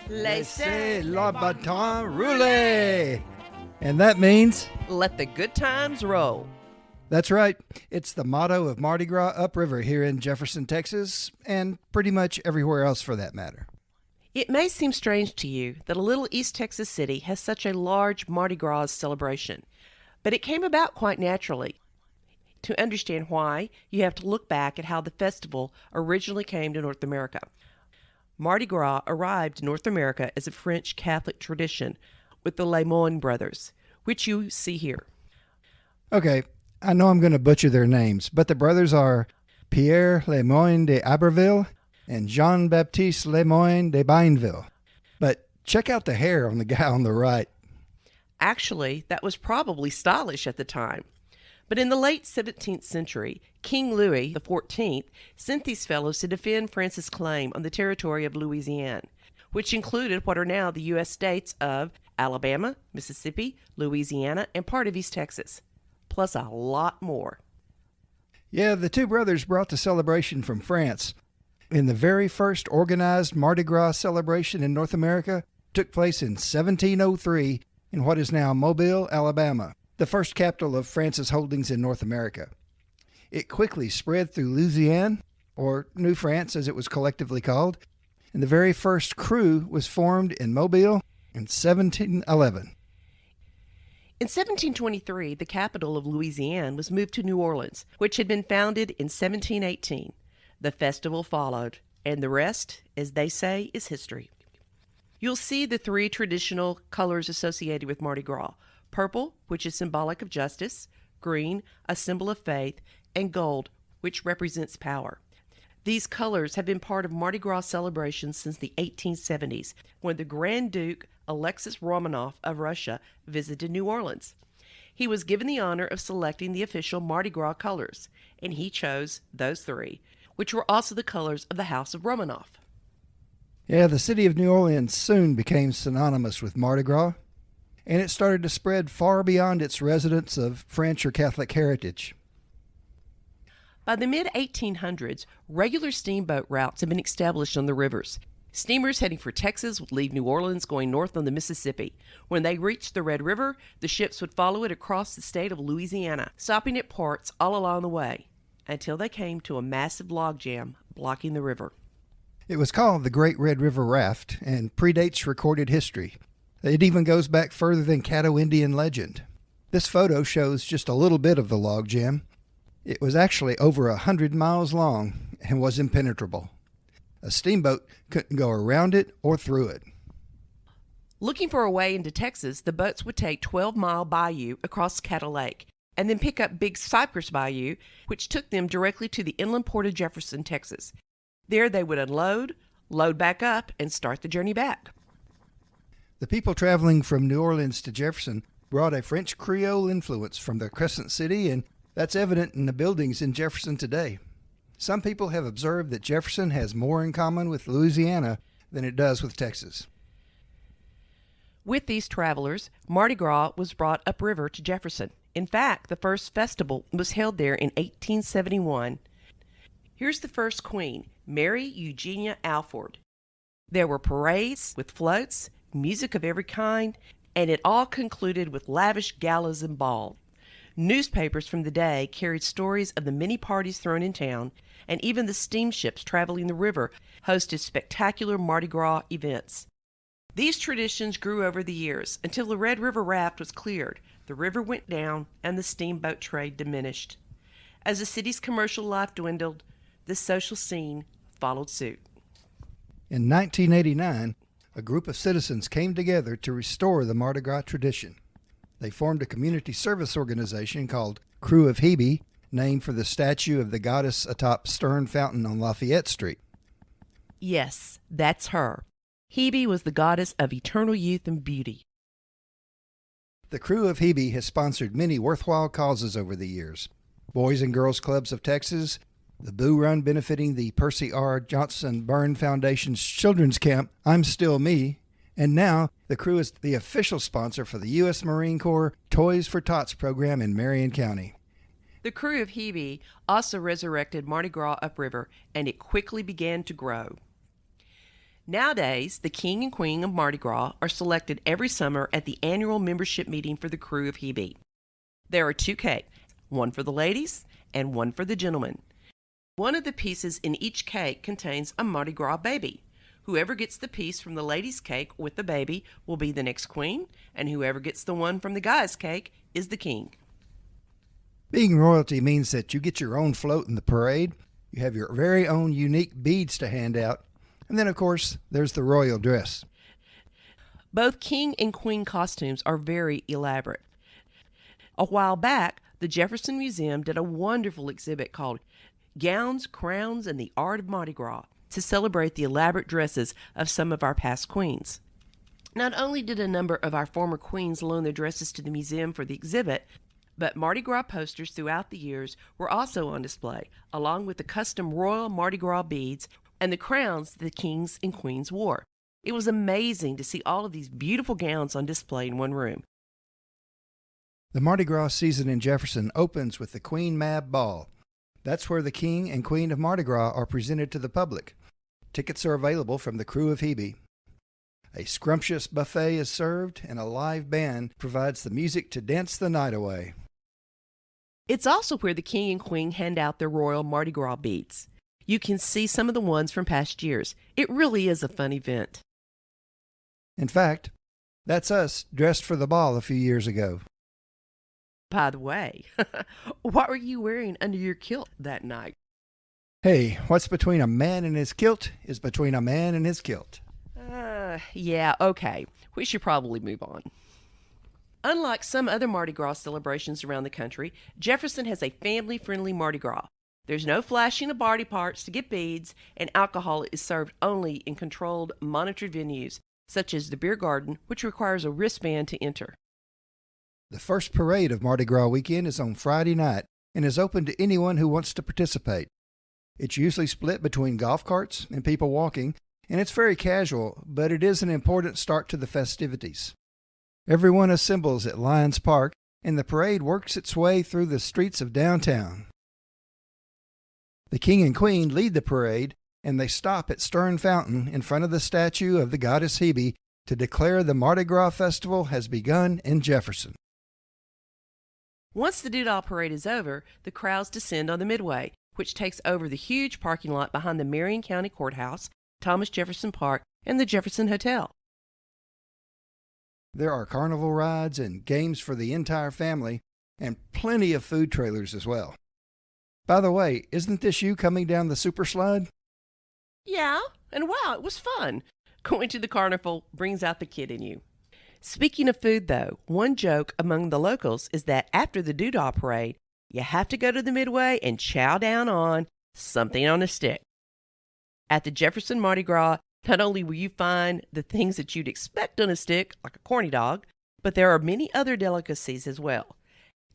Laissez le bâton rouler. And that means, let the good times roll. That's right. It's the motto of Mardi Gras Upriver here in Jefferson, Texas, and pretty much everywhere else for that matter. It may seem strange to you that a little East Texas city has such a large Mardi Gras celebration, but it came about quite naturally. To understand why, you have to look back at how the festival originally came to North America. Mardi Gras arrived in North America as a French Catholic tradition with the Le Moyne brothers, which you see here. Okay, I know I'm going to butcher their names, but the brothers are Pierre Le Moyne de Iberville and Jean-Baptiste Le Moyne de Bainville. But check out the hair on the guy on the right. Actually, that was probably stylish at the time. But in the late 17th century, King Louis XIV sent these fellows to defend France's claim on the territory of Louisiana, which included what are now the U.S. states of Alabama, Mississippi, Louisiana, and part of East Texas, plus a lot more. Yeah, the two brothers brought the celebration from France. And the very first organized Mardi Gras celebration in North America took place in 1703 in what is now Mobile, Alabama, the first capital of France's holdings in North America. It quickly spread through Louisiana, or New France as it was collectively called, and the very first crew was formed in Mobile in 1711. In 1723, the capital of Louisiana was moved to New Orleans, which had been founded in 1718. The festival followed, and the rest, as they say, is history. You'll see the three traditional colors associated with Mardi Gras: purple, which is symbolic of justice; green, a symbol of faith; and gold, which represents power. These colors have been part of Mardi Gras celebrations since the 1870s, when the Grand Duke Alexis Romanov of Russia visited New Orleans. He was given the honor of selecting the official Mardi Gras colors, and he chose those three, which were also the colors of the House of Romanov. Yeah, the city of New Orleans soon became synonymous with Mardi Gras, and it started to spread far beyond its residents of French or Catholic heritage. By the mid-1800s, regular steamboat routes had been established on the rivers. Steamers heading for Texas would leave New Orleans going north on the Mississippi. When they reached the Red River, the ships would follow it across the state of Louisiana, stopping at ports all along the way, until they came to a massive logjam blocking the river. It was called the Great Red River Raft and predates recorded history. It even goes back further than Caddo Indian legend. This photo shows just a little bit of the logjam. It was actually over 100 miles long and was impenetrable. A steamboat couldn't go around it or through it. Looking for a way into Texas, the boats would take 12-mile bayou across Caddo Lake and then pick up Big Cypress Bayou, which took them directly to the inland port of Jefferson, Texas. There they would unload, load back up, and start the journey back. The people traveling from New Orleans to Jefferson brought a French Creole influence from the Crescent City, and that's evident in the buildings in Jefferson today. Some people have observed that Jefferson has more in common with Louisiana than it does with Texas. With these travelers, Mardi Gras was brought upriver to Jefferson. In fact, the first festival was held there in 1871. Here's the first queen, Mary Eugenia Alford. There were parades with floats, music of every kind, and it all concluded with lavish galas and balls. Newspapers from the day carried stories of the many parties thrown in town, and even the steamships traveling the river hosted spectacular Mardi Gras events. These traditions grew over the years until the Red River Raft was cleared, the river went down, and the steamboat trade diminished. As the city's commercial life dwindled, the social scene followed suit. In 1989, a group of citizens came together to restore the Mardi Gras tradition. They formed a community service organization called Krewe of Hebe, named for the statue of the goddess atop Stern Fountain on Lafayette Street. Yes, that's her. Hebe was the goddess of eternal youth and beauty. The Krewe of Hebe has sponsored many worthwhile causes over the years. Boys and Girls Clubs of Texas, the Boo Run benefiting the Percy R. Johnson Byrne Foundation's children's camp, I'm Still Me, and now the Krewe is the official sponsor for the U.S. Marine Corps Toys for Tots program in Marion County. The Krewe of Hebe also resurrected Mardi Gras upriver, and it quickly began to grow. Nowadays, the king and queen of Mardi Gras are selected every summer at the annual membership meeting for the Krewe of Hebe. There are 2 cakes, one for the ladies and one for the gentlemen. One of the pieces in each cake contains a Mardi Gras baby. Whoever gets the piece from the ladies' cake with the baby will be the next queen, and whoever gets the one from the guys' cake is the king. Being royalty means that you get your own float in the parade, you have your very own unique beads to hand out, and then, of course, there's the royal dress. Both king and queen costumes are very elaborate. A while back, the Jefferson Museum did a wonderful exhibit called Gowns, Crowns, and the Art of Mardi Gras to celebrate the elaborate dresses of some of our past queens. Not only did a number of our former queens loan their dresses to the museum for the exhibit, but Mardi Gras posters throughout the years were also on display, along with the custom royal Mardi Gras beads and the crowns the kings and queens wore. It was amazing to see all of these beautiful gowns on display in one room. The Mardi Gras season in Jefferson opens with the Queen Mab Ball. That's where the king and queen of Mardi Gras are presented to the public. Tickets are available from the Krewe of Hebe. A scrumptious buffet is served, and a live band provides the music to dance the night away. It's also where the king and queen hand out their royal Mardi Gras beads. You can see some of the ones from past years. It really is a fun event. In fact, that's us dressed for the ball a few years ago. By the way, what were you wearing under your kilt that night? Hey, what's between a man and his kilt is between a man and his kilt. Yeah, okay. We should probably move on. Unlike some other Mardi Gras celebrations around the country, Jefferson has a family-friendly Mardi Gras. There's no flashing of body parts to get beads, and alcohol is served only in controlled, monitored venues, such as the beer garden, which requires a wristband to enter. The first parade of Mardi Gras weekend is on Friday night and is open to anyone who wants to participate. It's usually split between golf carts and people walking, and it's very casual, but it is an important start to the festivities. Everyone assembles at Lions Park, and the parade works its way through the streets of downtown. The king and queen lead the parade, and they stop at Stern Fountain in front of the statue of the goddess Hebe to declare the Mardi Gras festival has begun in Jefferson. Once the Doodah Parade is over, the crowds descend on the Midway, which takes over the huge parking lot behind the Marion County Courthouse, Thomas Jefferson Park, and the Jefferson Hotel. There are carnival rides and games for the entire family, and plenty of food trailers as well. By the way, isn't this you coming down the super slide? Yeah, and wow, it was fun. Going to the carnival brings out the kid in you. Speaking of food, though, one joke among the locals is that after the Doodah Parade, you have to go to the Midway and chow down on something on a stick. At the Jefferson Mardi Gras, not only will you find the things that you'd expect on a stick, like a corny dog, but there are many other delicacies as well.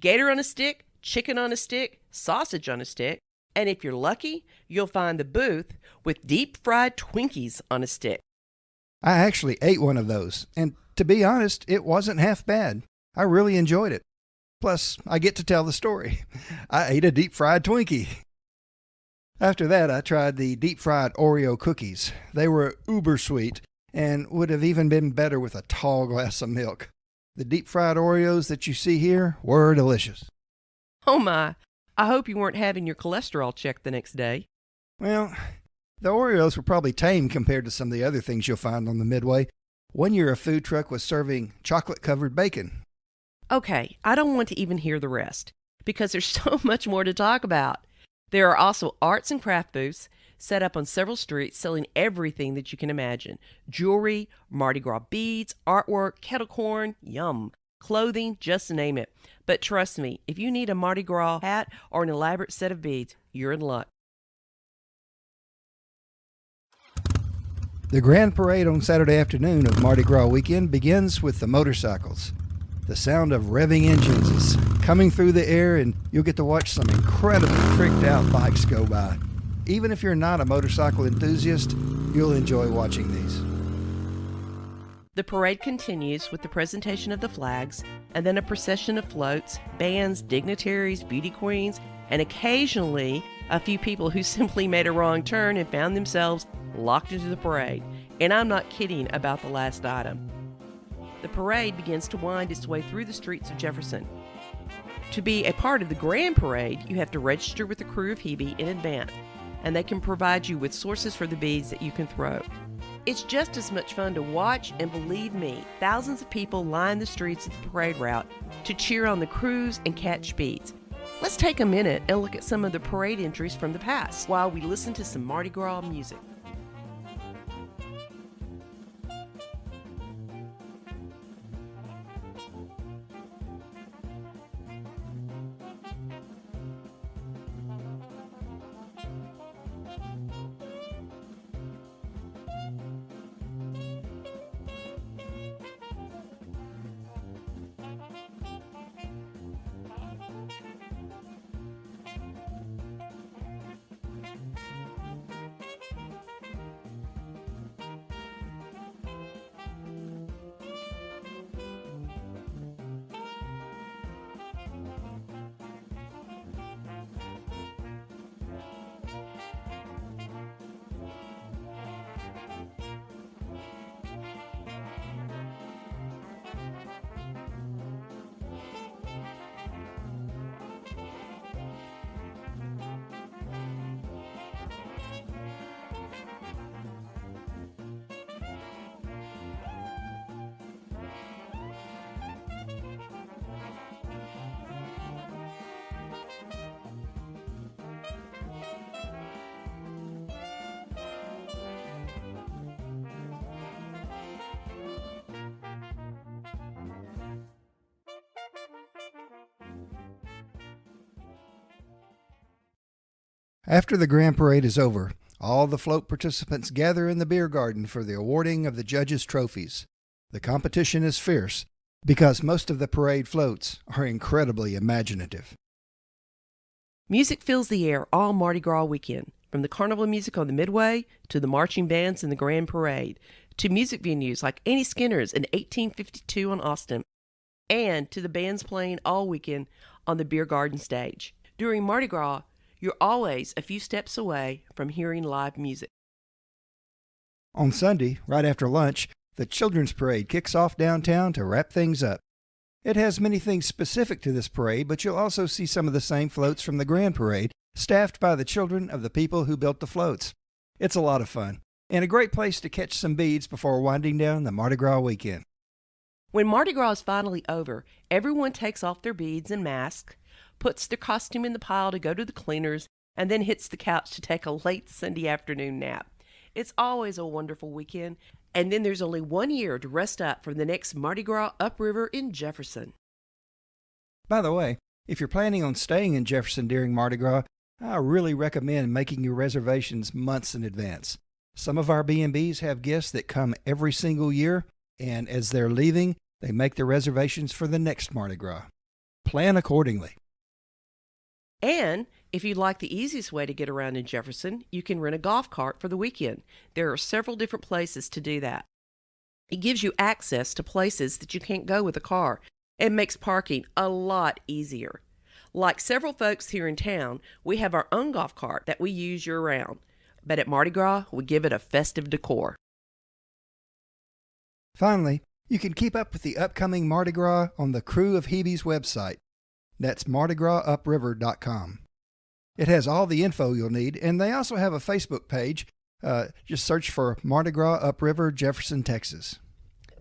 Gator on a stick, chicken on a stick, sausage on a stick, and if you're lucky, you'll find the booth with deep-fried Twinkies on a stick. I actually ate one of those, and to be honest, it wasn't half bad. I really enjoyed it. Plus, I get to tell the story. I ate a deep-fried Twinkie. After that, I tried the deep-fried Oreo cookies. They were uber sweet and would have even been better with a tall glass of milk. The deep-fried Oreos that you see here were delicious. Oh my, I hope you weren't having your cholesterol checked the next day. Well, the Oreos were probably tame compared to some of the other things you'll find on the Midway. One year a food truck was serving chocolate-covered bacon. Okay, I don't want to even hear the rest, because there's so much more to talk about. There are also arts and craft booths set up on several streets selling everything that you can imagine. Jewelry, Mardi Gras beads, artwork, kettle corn, yum, clothing, just name it. But trust me, if you need a Mardi Gras hat or an elaborate set of beads, you're in luck. The grand parade on Saturday afternoon of Mardi Gras weekend begins with the motorcycles. The sound of revving engines is coming through the air, and you'll get to watch some incredibly tricked out bikes go by. Even if you're not a motorcycle enthusiast, you'll enjoy watching these. The parade continues with the presentation of the flags, and then a procession of floats, bands, dignitaries, beauty queens, and occasionally a few people who simply made a wrong turn and found themselves locked into the parade. And I'm not kidding about the last item. The parade begins to wind its way through the streets of Jefferson. To be a part of the Grand Parade, you have to register with the Krewe of Hebe in advance, and they can provide you with sources for the beads that you can throw. It's just as much fun to watch, and believe me, thousands of people line the streets of the parade route to cheer on the crews and catch beads. Let's take a minute and look at some of the parade entries from the past while we listen to some Mardi Gras music. After the Grand Parade is over, all the float participants gather in the beer garden for the awarding of the judges' trophies. The competition is fierce because most of the parade floats are incredibly imaginative. Music fills the air all Mardi Gras weekend, from the carnival music on the Midway to the marching bands in the Grand Parade, to music venues like Annie Skinner's in 1852 on Austin, and to the bands playing all weekend on the beer garden stage. During Mardi Gras, you're always a few steps away from hearing live music. On Sunday, right after lunch, the Children's Parade kicks off downtown to wrap things up. It has many things specific to this parade, but you'll also see some of the same floats from the Grand Parade, staffed by the children of the people who built the floats. It's a lot of fun, and a great place to catch some beads before winding down the Mardi Gras weekend. When Mardi Gras is finally over, everyone takes off their beads and masks, puts their costume in the pile to go to the cleaners, and then hits the couch to take a late Sunday afternoon nap. It's always a wonderful weekend, and then there's only 1 year to rest up for the next Mardi Gras Upriver in Jefferson. By the way, if you're planning on staying in Jefferson during Mardi Gras, I really recommend making your reservations months in advance. Some of our B&Bs have guests that come every single year, and as they're leaving, they make their reservations for the next Mardi Gras. Plan accordingly. And if you'd like the easiest way to get around in Jefferson, you can rent a golf cart for the weekend. There are several different places to do that. It gives you access to places that you can't go with a car and makes parking a lot easier. Like several folks here in town, we have our own golf cart that we use year-round. But at Mardi Gras, we give it a festive decor. Finally, you can keep up with the upcoming Mardi Gras on the Krewe of Hebe's website. That's mardigrasupriver.com. It has all the info you'll need, and they also have a Facebook page. Just search for Mardi Gras Upriver, Jefferson, Texas.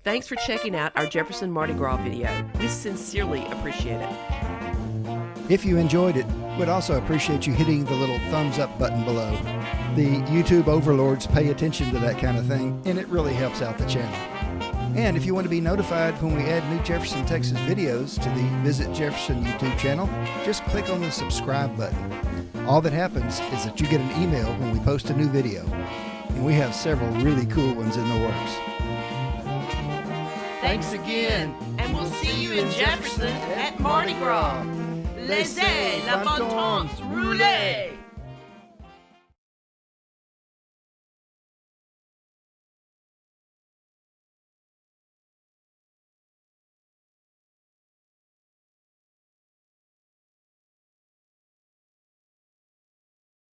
Thanks for checking out our Jefferson Mardi Gras video. We sincerely appreciate it. If you enjoyed it, we'd also appreciate you hitting the little thumbs up button below. The YouTube overlords pay attention to that kind of thing, and it really helps out the channel. And if you want to be notified when we add new Jefferson, Texas videos to the Visit Jefferson YouTube channel, just click on the subscribe button. All that happens is that you get an email when we post a new video. And we have several really cool ones in the works. Thanks again, and we'll see you in Jefferson at Mardi Gras. Laissez la bonne chance rouler!